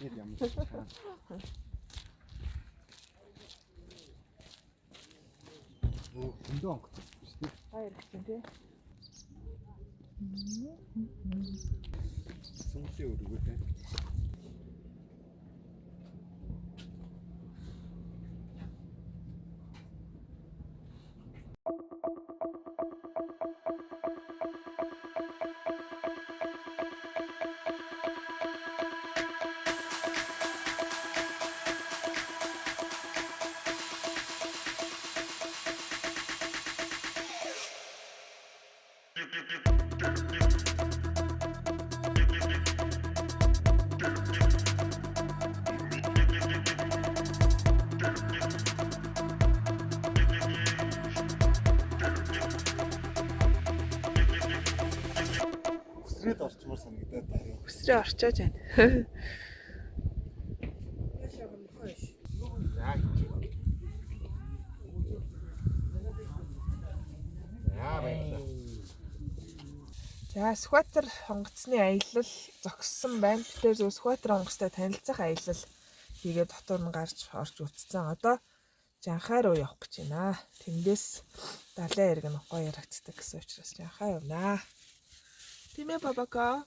Нет, я мучаю. Ундонг. Хайр гэсэн тий. Сүнсээ өргөтэй. Өсрээд орчмоор санагдаад байна. Өсрөө орчоож байна. Яа баярлалаа. За скватер онгоцны аялал зогссон байна. Тэгэхээр зөв скватер онгоцтой танилцах аялал хийгээд дотор нь гарч орж үтцсэн. Одоо жанхай руу явах гэж байна. Тэндээс далайн эрг нь гоё ярагддаг гэсэн учраас жанхай явнаа. Тийм ээ бабака.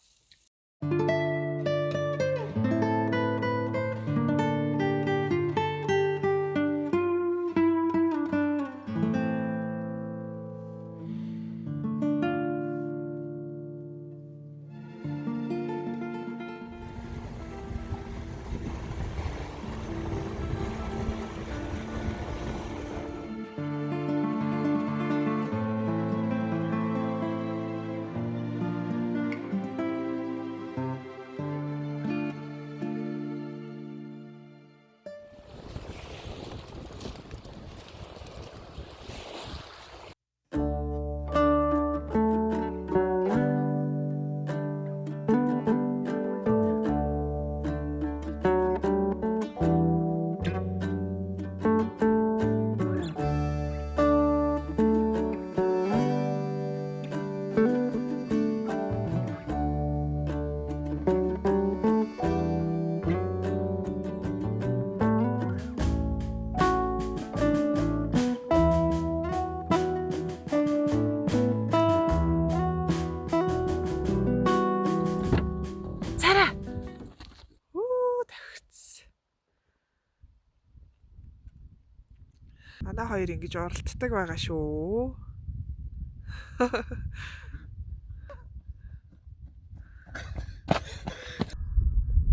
Манай хоёр ингэж уралддаг байгаа шүү.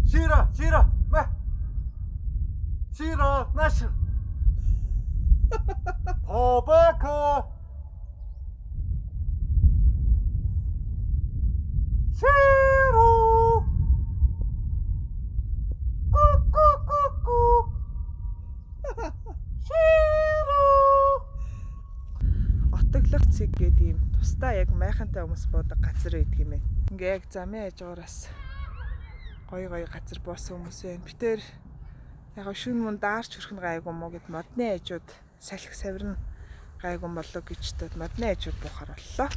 Шира, мэ. Шира, наш. Обака. Широ. Ку. Отоглох цэг гэдэг юм тусдаа яг майхантай хүмүүс буудаг газар байдаг юм ээ. Ингээ яг замын хажуураас гоё газар буусан хүмүүс байна. Битээр яг шүн мөн даарч хөрхөн гайгүй мó гэд модны хажууд салхи савирна гайгүй болоо гэж тод модны хажууд буухаар боллоо.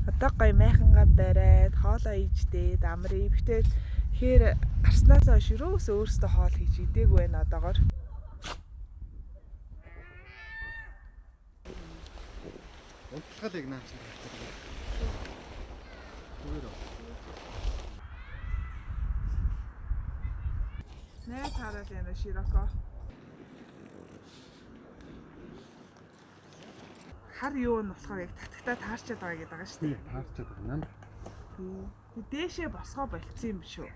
Одоо гоё майхангаа бариад хоолоо ийждээд амрыг битээр тэгэхээр гарснаас хойш өөрөөсөө хоол хийж идээгүй байна одоогоор. Унтлагыг наач хэрэгтэй. Түгээр. Нэ тараад яна широко. Хар юу нь болохоор яг татагтаа таарчаад байгаа гэдэг байгаа шүү дээ. Таарчаад байна. Дээшээ босгоо болцсон юм шүү.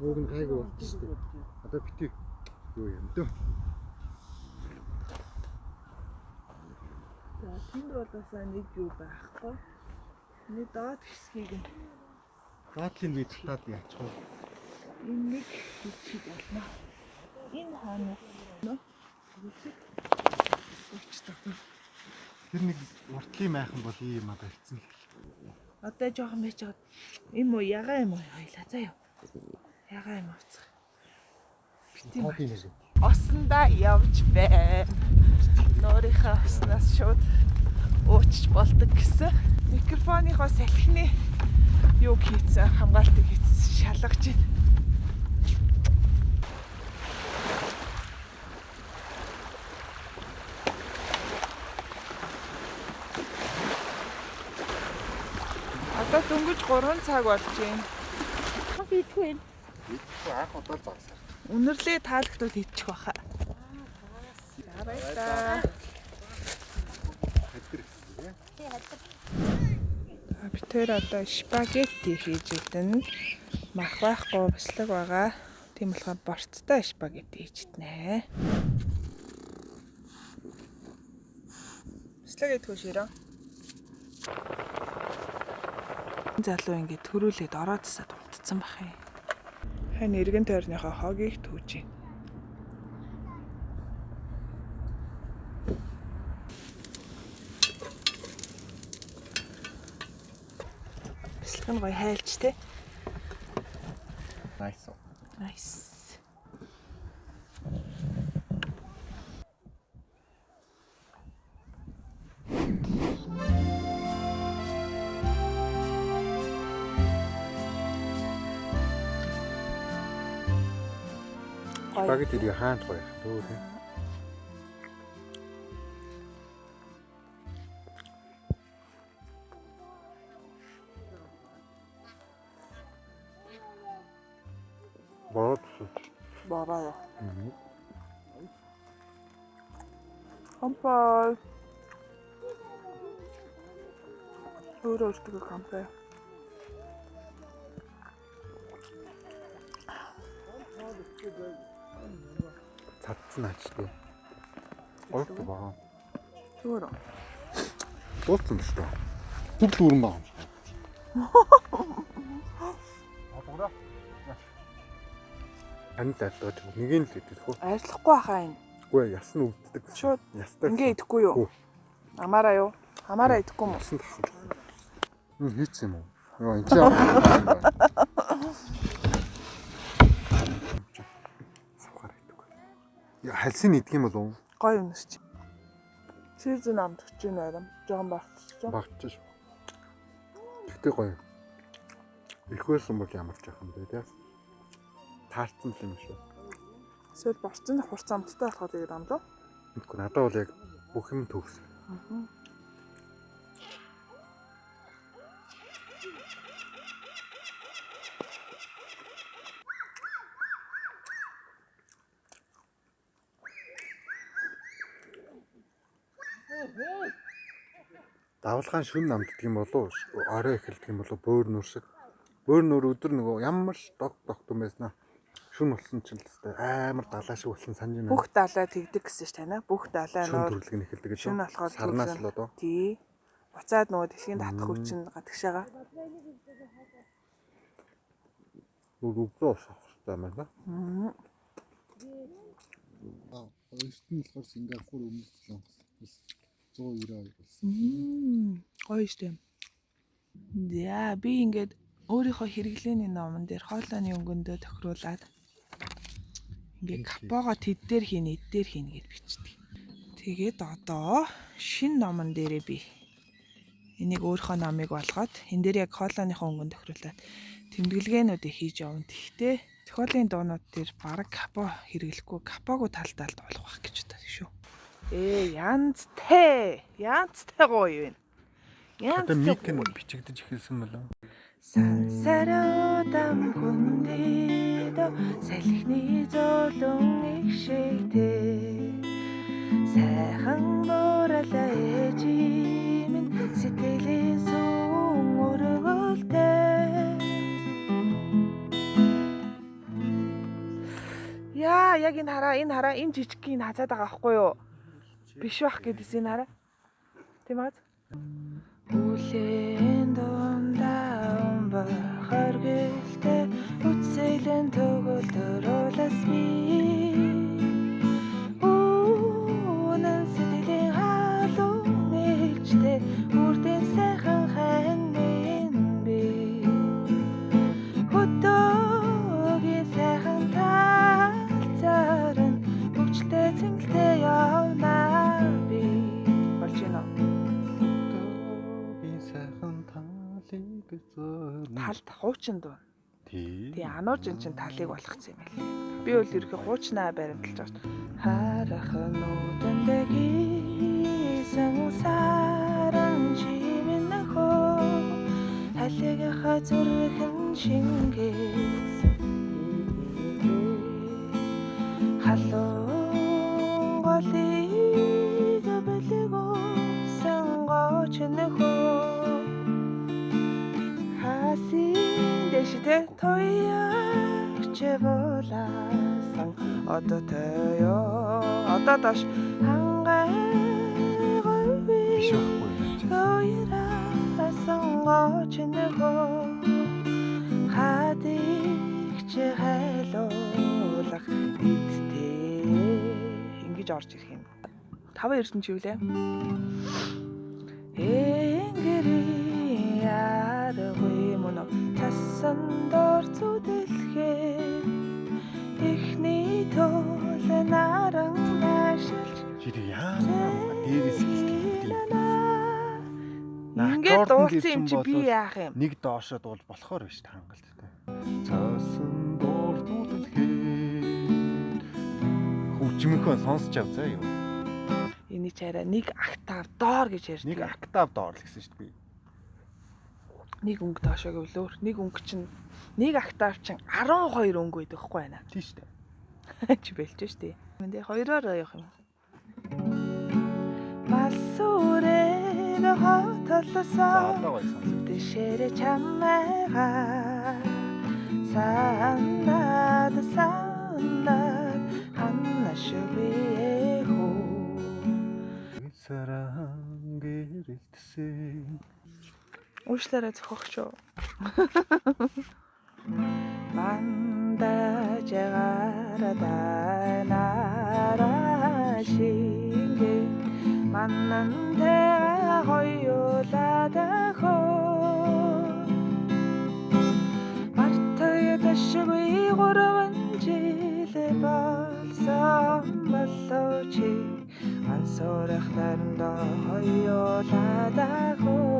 Уг нь гайгүй болчихсон. Одоо битгий юу юм дөө. За тэнд болоосаа нэг юу байхгүй. Нэг доод хэсгийг нь Доотлын бид татаад яачих вэ? энэ нэг хийх болно. Энэ хаана нөө? Тэр нэг уртлын майхан бол ийм юм барьцсан л. Одоо жоохон байж байгаа юм уу ягаа юм уу хоёлаа заяа. Ягаа юм авцгаа. Битгий нэг. осондоо явж байна. Нуурынхаа оснаас шууд уучж болдог гэсэн. Микрофоныхоо салхины юуг хийцэн, хамгаалтыг хийцэн шалгаж байна. Одоо дөнгөж 3 цаг болж байна. Идэх вэ? Анх удаа загсаар. Үнэрлээ таалагтууд хийчих баха. Баярлалаа. Бид тэр одоо спагетти хийж идэнэ. Мах байхгүй бяцлаг байгаа. Тийм болохоор борцтой спагетти хийж идэнэ. Бяцлаг идэх ширээ. Залуу ингэ төрүүлээд ороод тасаад унтцсан бах юм. Хань эргэн тойрныхоо хогийг түүж байна. Бяцлаг нь гоё хайлч те. Nice. Nice. Спагетти хаанч гоё. Дөө тийм. Бороо. Компой. Өөрөөртөө компой. Цадсан аачтай. Гоё баа. Зүгээр. Дууссан шүү дээ. Түр дүүрэн баа. Ань залууч нэгийг л идэх үү? Арилахгүй хаа энэ. Үгүй ясна өвддөг. Шууд ястай. ингээ идэхгүй юу? Амаараа юу? Амаараа идэхгүй юм уу? Хийц юм уу? Йоо энэ чинь. Савхаар идэхгүй. Яа хальсын идэх юм болов уу? Гоё юм чи. Сизэн амт гэж нэрм. Жохон багтчих. Багтчих. Тэгтээ гоё. Их байсан бол ямар ч яхан бэ тий. Таарсан юм шүү. Эсвэл борцсон хурц амттай болохоор тэгээд амлаа. Үгүй надад бол яг бүх юм төгс. Давлгаан шүн намддаг юм болов уу? Орой эхэлдэг юм болов уу? Бөөр нүр шиг. Бөөр нүр өдөр нөгөө ямар ч дог догтон байснаа шүн болсон ч л амар далаа шиг болсон санаж байна. Бүх далай тэгдэг гэсэн ш танаа. Бүх далай шүн нуур төрлөг нь эхэлдэг гэж. шүн болохоор сарнаас л одоо. Тий. Буцаад нөгөө дэлхийн татах хүчин гадагшаага. Өгдөө авахтай байна. Өөртөө болохоор Сингапур өмнөдлөө 192 болсон. Гоё штэ. Яа би ингээд өөрийнхөө хэрэглээний номон дээр хоолойны өнгөндөө тохируулаад ингээд капого тэд дээр хийн, эд дээр хийн гэж бичдэг. Тэгээд одоо шинэ номон дээрээ би энийг өөрийнхөө номыг болгоод энэ дээр яг хоолойныхоо өнгөнд тохируулаад тэмдэглэгээнүүдийг хийж явна. Тэгтээ зохиолын дуунууд дээр бараг капо хэрэглэхгүй, капогоо талдалд болох байх гэж бодож шүү. Янзтай гоё юм. Одоо мик нь бичигдэж эхэлсэн болов. Сансараа хүндээд салхины золон игшээтэй сайхан бууралаа ээжийн сэтгэлийн сүн өргөлтэй. Яа, яг энэ хараа энэ жижиггийн хазаад байгаа байхгүй юу? Биш байх гэдээс энэ хараа. Тийм аа. Үлэн дундаа өмбөхөр гэлтэй үцэлэн төгөлдрөлс би үнэн сэтгэлийн халуун мэлчтэй үрдэн сайхан хайн минь би хөдөөгийн сайхан талцаар нь талд хуучин дуу. Тий. Тэгээ ануужин чинь талыг болгоцсон юм байна. Би бол ерөнхий хуучнаа баримталж байгаа. Харах нүдэндээ гисэн саран чимэнэхөө халигийнхаа зүрхэн шингээс халуун голыг бэлгөөсөн гочнөхөө хасын дэштэй тояч боласан одоо тоё одоо дош хангайгүй Биш байхгүй юм чи. тоярасан гочнөхөө хадиг чи хайлуулах идтэй ингэж орж ирэх юм. 5 ирсэн чи юу лээ? Энгэрийн яргүй мөн тасан дор зүдэлхээ эхний төл наран ашилж Чи тэг яа дээрээс хэлдэг юм. ингээд дуулсан юм чи би яах юм? Нэг доошоо дуулж болохоор биш хангалттай. Цаасан доор зүдэлхээ. Хүчмөхөө сонсч авзаа юу? Эний чараа нэг октав доор гэж ярьдаг. Нэг октав доор л гэсэн шүү дээ би. Нэг өнгө доошоо гэвэл өөр. Нэг өнгө чинь нэг октав чинь 12 өнгө байдаг хгүй байна. Тий шүү дээ. Чи бэлж штэ. Эндээ хоёроор явах юм. Масүрэг За хотолсоо одоо гоё сонсож. дэшэрэ чамайга санаад ханна шүбэхүү Саран гэрэлтсэн. уушлаараа зохиох шүү. Мандаж гараа шингэ маннантай хоёулаад хөө мартая дэшгүй гурван жил болсон болоо чи ансуурах наранда хоёулаад хөө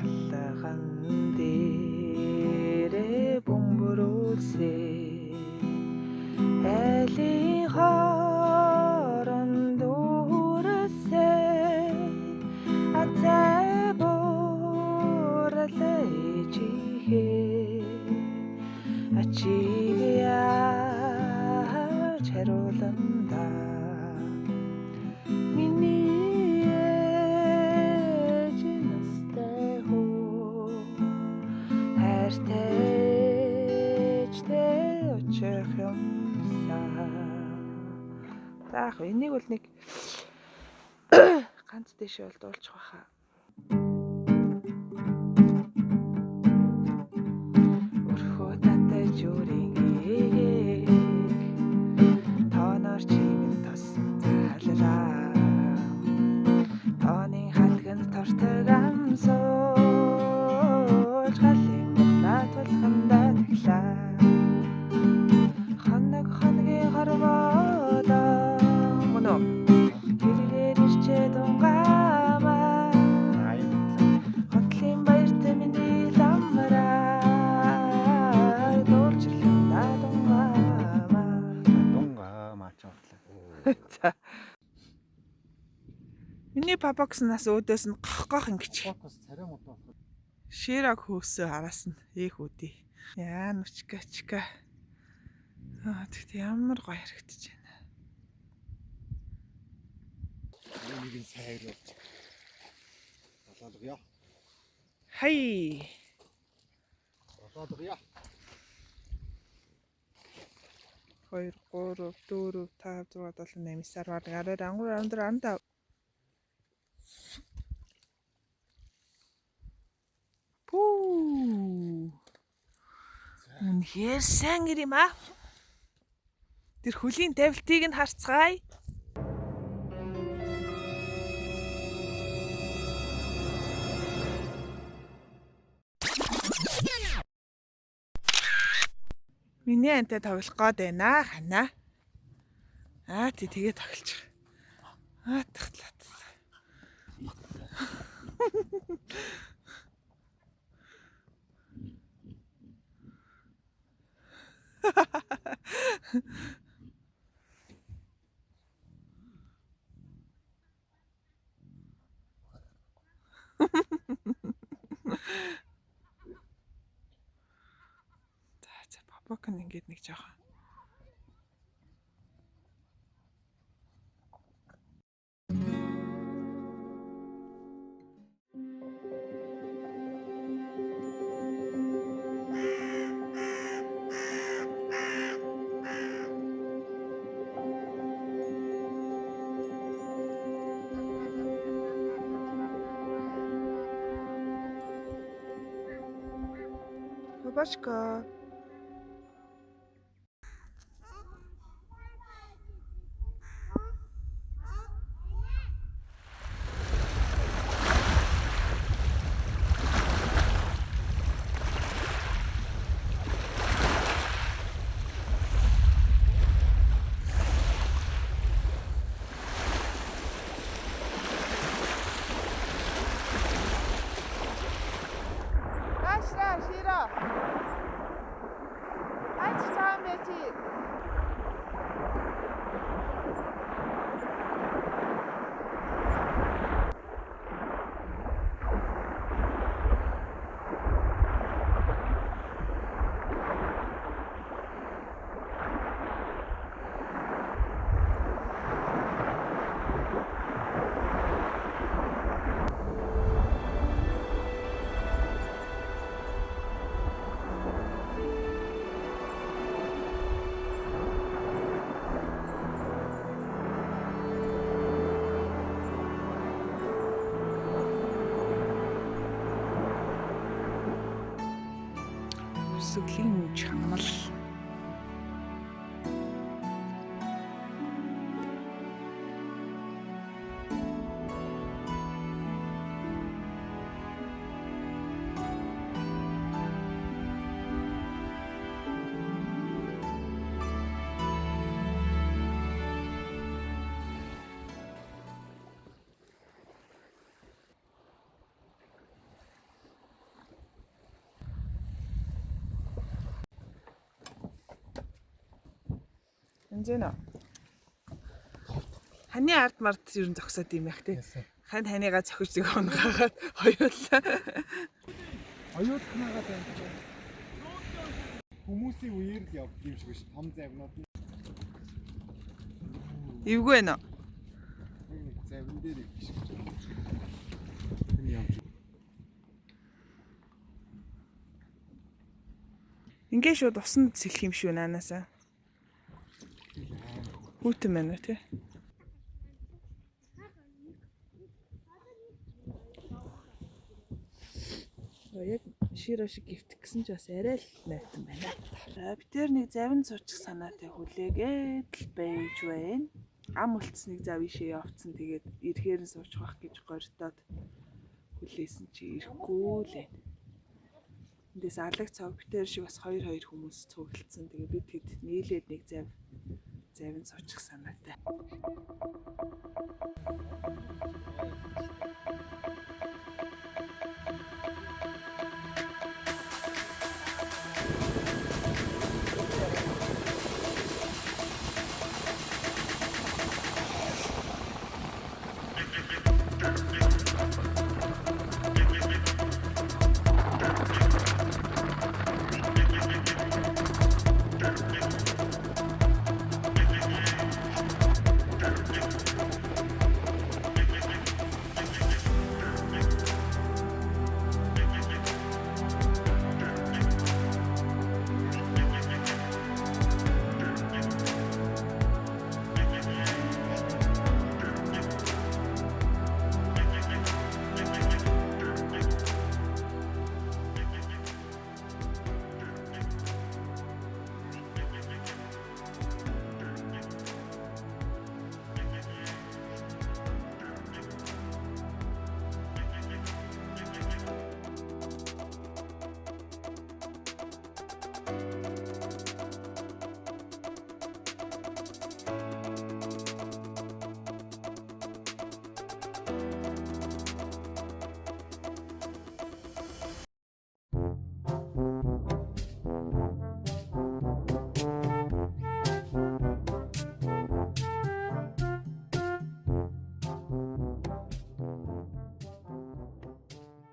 аллаган дээрээ бөмбөрүүлсээ айлын хооронд үрсээ азай боралээ чихээ ачиг яаж хариуланда миний ээж настай хөө хайртайчтэй очих юмсаа. Заах энийг бол нэг ганц дэшээ бол дуулчих байхаа. Өрхөө татай жүрийн тооноор чимэн тосон залраа тооны хатганд тортог амсууж галын бутлаа тулхандаа таглаа хоногийн хорвоодоо мөнөө гэрээр ирчээ дунгаамаа хотлын баярт миний ламраа дуулчлаа дунгаамаа Дунгаа маач орлоо. за миний папакснаас өөдөөс нь гох ингэж Фокус царай мод болох. шираг хөөсөө араас нь их үдий. Яа нүчка. Тэгт ямар гоё харагдаж байна. Нэг нь сайр болж. Болоолгоё. Хай. Болоолгоё. 2 3 4 5 6 7 8 10 11 12 13 Пүү. Үнэхээр сайн гэр юм аа. Тэр хөлийн тавилтыг нь харцгаая. Миний антай тоглох гээд байна хана. Тэгээ тоглож байгаа. Татхлаа. За бабак нь ингээд нэг жоохон бабашка. Ашра широ. Ач таам бэти. Сүглийн чанал. Энзэнэ. Ханы ард мард ер нь зогсоод юм яг тий. Хань ханыгаа зохиж зэг унахаад хоёулаа. Оюутнаага байна. Хүмүүсийн үеэр л явдаг юм шиг биш. Том завнууд нь Эвгүй байна уу? нэг завин дээр их шиг. Энэ явж. Ингээ шууд усанд сэлэх юм шүү наанасаа. Хүүтэн байна уу тий? Яг широ шиг гифтэх гэсэн ч бас арай л найтан байна. Би тэр нэг завин суучих санаатай хүлээгээд л байж байна. Ам үлдсэнийг зав ишээ явцсан тэгээд ирэхээр нь суучих байх гэж горьтоод хүлээсэн чи ирэхгүй л байна. Эндээс алаг цав битэр шиг бас 2 хүмүүс цуглдсан. Тэгээд бид хэд нийлээд нэг завин суучих санаатай.